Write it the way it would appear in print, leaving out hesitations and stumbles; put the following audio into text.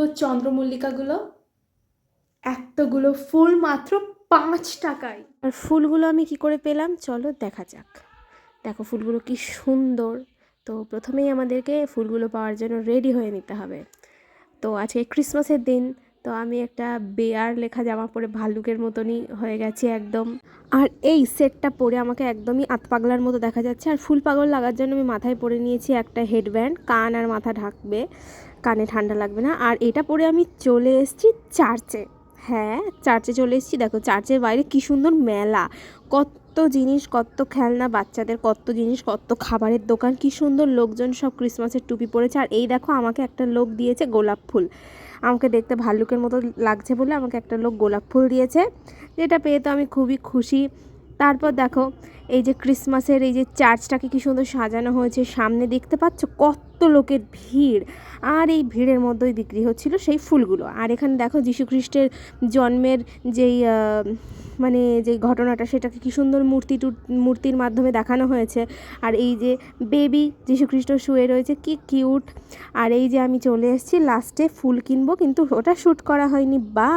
সুন্দর চন্দ্রমল্লিকাগুলো, এতগুলো ফুল মাত্র 5 টাকায়। আর ফুলগুলো আমি কি করে পেলাম চলো দেখা যাক। দেখো ফুলগুলো কি সুন্দর। তো প্রথমেই আমাদেরকে ফুলগুলো পাওয়ার জন্য রেডি হয়ে নিতে হবে। তো আজকে ক্রিসমাসের দিন, তো আমি একটা বেয়ার লেখা জামা পরে ভাল্লুকের মতনই হয়ে গেছি একদম। আর এই সেটটা পরে আমাকে একদমই আতপাগলার মতো দেখা যাচ্ছে। আর ফুল পাগল লাগার জন্য আমি মাথায় পরে নিয়েছি একটা হেডব্যান্ড, কান আর মাথা ঢাকবে, কানে ঠান্ডা লাগবে না। আর এটা পরে আমি চলে এসেছি চার্চে। হ্যাঁ, চার্চে চলে এসেছি। দেখো চার্চের বাইরে কি সুন্দর মেলা, কত জিনিস, কত খেলনা, বাচ্চাদের কত জিনিস, কত খাবারের দোকান, কি সুন্দর লোকজন সব ক্রিসমাসের টুপি পরেছে। আর এই দেখো আমাকে একটা লোক দিয়েছে গোলাপ ফুল। আমাকে দেখতে ভাল্লুকের মতো লাগছে বলে আমাকে একটা লোক গোলাপ ফুল দিয়েছে, যেটা পেয়ে তো আমি খুবই খুশি। তারপর দেখো এই যে ক্রিসমাসের এই যে চার্চটাকে কি সুন্দর সাজানো হয়েছে, সামনে দেখতে পাচ্ছ কত লোকের ভিড়। আর এই ভিড়ের মধ্যেই বিক্রি হচ্ছিল সেই ফুলগুলো। আর এখানে দেখো যীশুখ্রিস্টের জন্মের যেই মানে যেই ঘটনাটা, সেটাকে কি সুন্দর মূর্তির মাধ্যমে দেখানো হয়েছে। আর এই যে বেবি যীশুখ্রিস্ট শুয়ে রয়েছে, কি কিউট। আর এই যে আমি চলে এসেছি লাস্টে ফুল কিনবো, কিন্তু ওটা শ্যুট করা হয়নি। বা